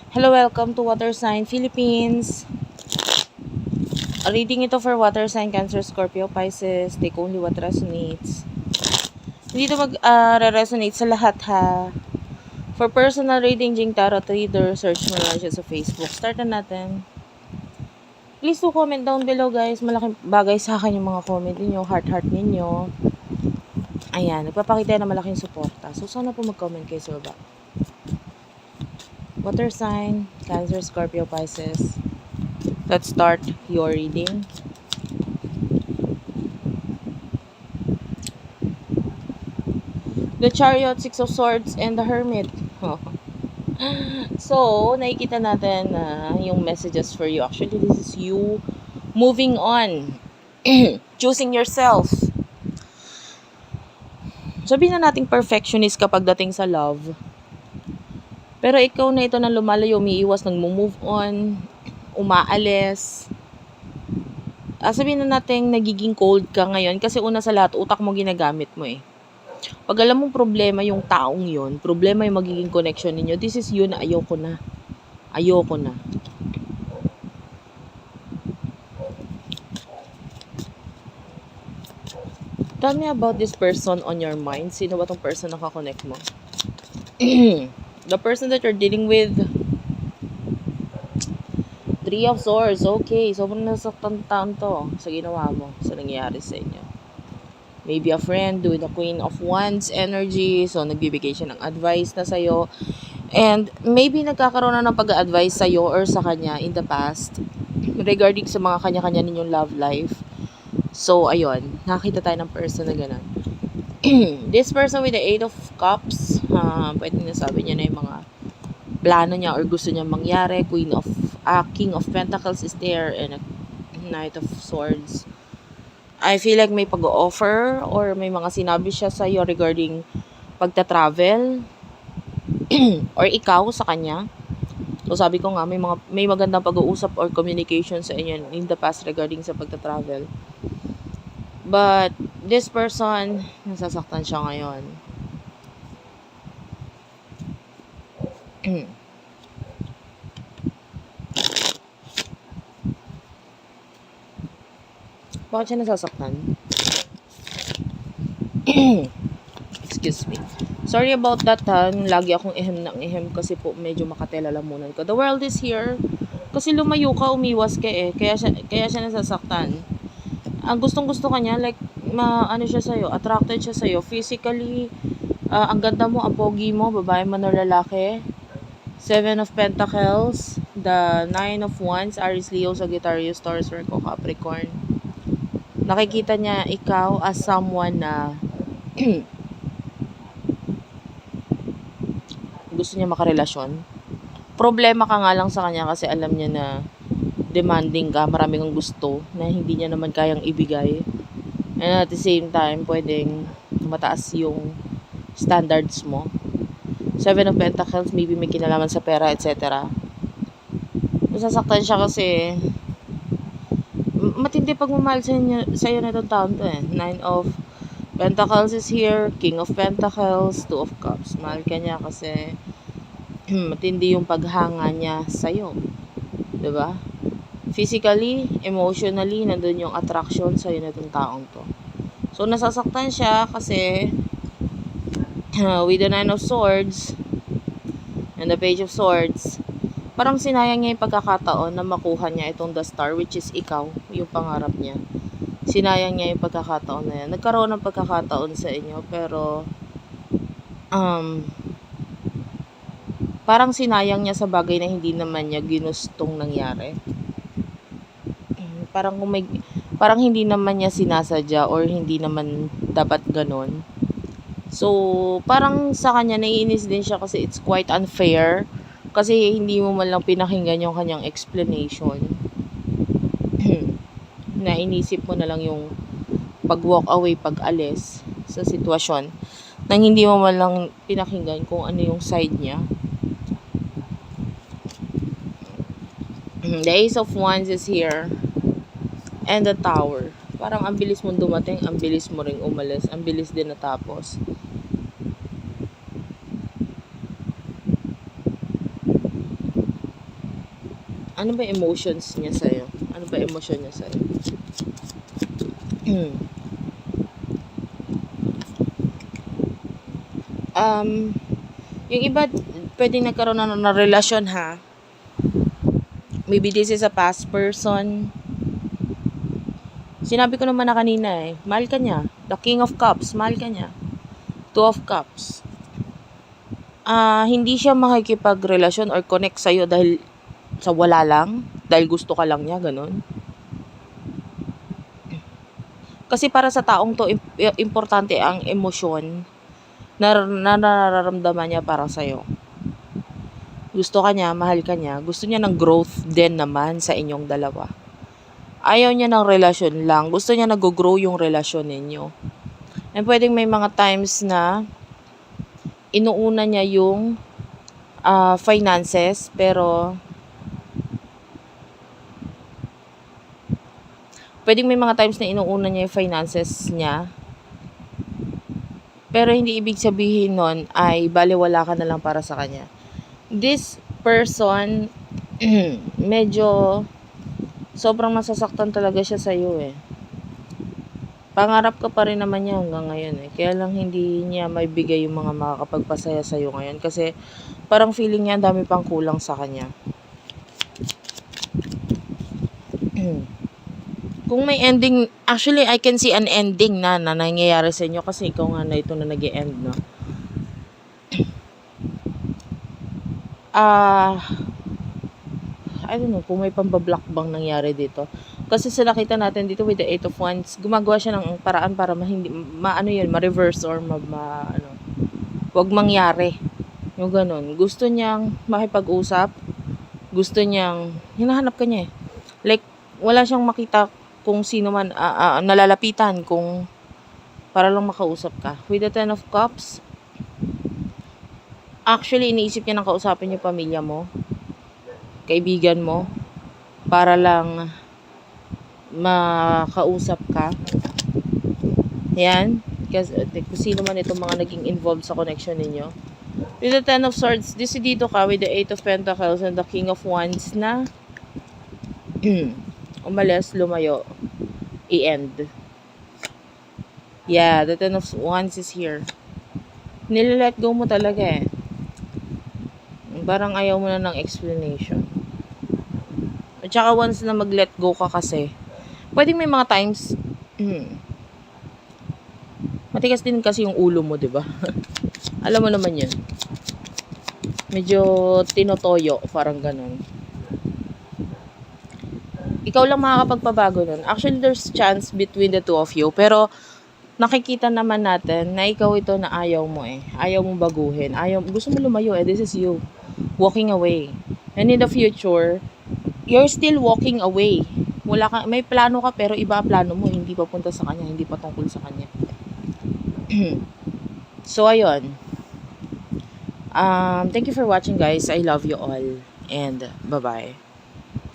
Hello, welcome to Water Sign Philippines. A reading ito for Water Sign Cancer, Scorpio, Pisces. Take only what resonates. Hindi ito re-resonate sa lahat ha. For personal reading, Jing Tarot Reader, search mo lang siya sa Facebook. Start na natin. Please do comment down below guys. Malaking bagay sa akin yung mga comment ninyo, heart ninyo. Ayan, nagpapakita na malaking suporta. So sana po mag-comment kayo sa baba. Water Sign, Cancer, Scorpio, Pisces. Let's start your reading. The Chariot, Six of Swords, and the Hermit. So, nakikita natin na yung messages for you. Actually, this is you moving on. Choosing yourself. Sabihin na nating perfectionist kapag dating sa love. Pero ikaw na ito na lumalayo, umiiwas, nag-move on, umaalis. Sabihin na natin nagiging cold ka ngayon kasi una sa lahat, utak mo ginagamit mo eh. Pag alam mong problema yung taong yun, problema yung magiging connection ninyo, this is you na ayoko na. Ayoko na. Tell me about this person on your mind. Sino ba tong person na kakonect mo? The person that you're dealing with. Three of Swords. Okay. Sobrang nasaktan taon to sa ginawa mo, sa nangyayari sa inyo. Maybe a friend with the Queen of Wands energy. So, nagbibigay siya ng advice na sa'yo. And maybe nagkakaroon na ng pag-advise sa'yo or sa kanya in the past regarding sa mga kanya-kanya ninyong love life. So, ayun. Nakita tayo ng person na gano'n. This person with the Eight of Cups, pwede nasabi niya na yung mga plano niya or gusto niya mangyari. King of Pentacles is there and a Knight of Swords. I feel like may pag-offer or may mga sinabi siya sa iyo regarding pagta-travel or ikaw sa kanya. So sabi ko nga may magandang pag-uusap or communication sa inyo in the past regarding sa pagta-travel. But this person, nasasaktan siya ngayon. Bakit siya nasasaktan? Excuse me. Sorry about that ha. Lagi akong ihem kasi po medyo makatelalamunan ko. The world is here. Kasi lumayo ka, umiwas ka eh. Kaya siya nasasaktan. Ang gustong-gusto kanya, like, siya sa'yo, attracted siya sa'yo. Physically, ang ganda mo, ang pogi mo, babae man o lalaki. Seven of Pentacles, the Nine of Wands, Aries, Leo, Sagittarius, Taurus, Virgo, Capricorn. Nakikita niya ikaw as someone na gusto niya makarelasyon. Problema ka nga lang sa kanya kasi alam niya na demanding ka, marami kang gusto na hindi niya naman kayang ibigay. And at the same time, pwedeng mataas yung standards mo. Seven of Pentacles, maybe may kinalaman sa pera, etc. Nasasaktan siya kasi matindi pagmamahal sa'yo na itong taon to eh. Nine of Pentacles is here, King of Pentacles, Two of Cups. Mahal ka niya kasi matindi yung paghanga niya sa'yo. Diba? Physically, emotionally, nandun yung attraction sa'yo na itong taong to. So, nasasaktan siya kasi with the Nine of Swords and the Page of Swords, parang sinayang niya yung pagkakataon na makuha niya itong the star, which is ikaw, yung pangarap niya. Sinayang niya yung pagkakataon na yan. Nagkaroon ng pagkakataon sa inyo, pero parang sinayang niya sa bagay na hindi naman niya ginustong nangyari. Parang hindi naman niya sinasadya or hindi naman dapat ganon. So, parang sa kanya naiinis din siya kasi it's quite unfair. Kasi hindi mo man lang pinakinggan yung kanyang explanation. Na inisip mo na lang yung pag-walk away, pag-alis sa sitwasyon. Nang hindi mo man lang pinakinggan kung ano yung side niya. The Ace of Wands is here. And the Tower. Parang ang bilis mong dumating, ang bilis mo ring umalis, ang bilis din natapos. Ano ba emotions niya sa'yo? Ano ba emotion niya sa'yo? um, yung iba, pwedeng nagkaroon na relasyon ha. Maybe this is a past person. Sinabi ko naman na kanina mahal ka niya. The King of Cups, mahal ka niya. Two of Cups. Hindi siya makikipagrelasyon or connect sa'yo dahil sa wala lang. Dahil gusto ka lang niya, ganun. Kasi para sa taong to, importante ang emosyon na nararamdaman niya para sa'yo. Gusto ka niya, mahal ka niya. Gusto niya ng growth din naman sa inyong dalawa. Ayaw niya ng relasyon lang. Gusto niya nag-grow yung relasyon ninyo. And pwedeng may mga times na inuuna niya yung finances, pero pwedeng may mga times na inuuna niya yung finances niya, pero hindi ibig sabihin nun ay baliwala ka na lang para sa kanya. This person, medyo sobrang masasaktan talaga siya sa iyo Pangarap ka pa rin naman niya hanggang ngayon Kaya lang hindi niya maibigay yung mga makakapagpasaya sa iyo ngayon kasi parang feeling niya ang dami pang kulang sa kanya. Kung may ending, actually I can see an ending na nangyayari sa inyo kasi ikaw nga na ito na nag-e-end, no? I don't know kung may pambablock bang nangyari dito. Kasi sa nakita natin dito with the 8 of Wands, gumagawa siya ng paraan para ma-reverse or wag mangyari. Yung ganun. Gusto niyang makipag-usap. Gusto niyang, hinahanap ka niya Like, wala siyang makita kung sino man nalalapitan kung para lang makausap ka. With the 10 of Cups, actually, iniisip niya nang kausapin yung pamilya mo, kaibigan mo, para lang makausap ka. Yan. Kasi kung sino man itong mga naging involved sa connection ninyo. With the 10 of Swords, dito ka with the 8 of Pentacles and the King of Wands na umalis, lumayo, i-end. Yeah, the 10 of Wands is here. Nililet go mo talaga Parang ayaw mo na ng explanation. At saka once na mag-let go ka kasi, pwedeng may mga times, matigas din kasi yung ulo mo, diba? Alam mo naman yun. Medyo tinotoyo, parang ganun. Ikaw lang makakapagpabago nun. Actually, there's chance between the two of you, pero nakikita naman natin na ikaw ito na ayaw mo Ayaw mong baguhin. Gusto mo lumayo This is you. Walking away. And in the future, you're still walking away. May plano ka pero iba ang plano mo, hindi papunta sa kanya, hindi patungkol sa kanya. So ayun. Thank you for watching guys. I love you all and bye-bye.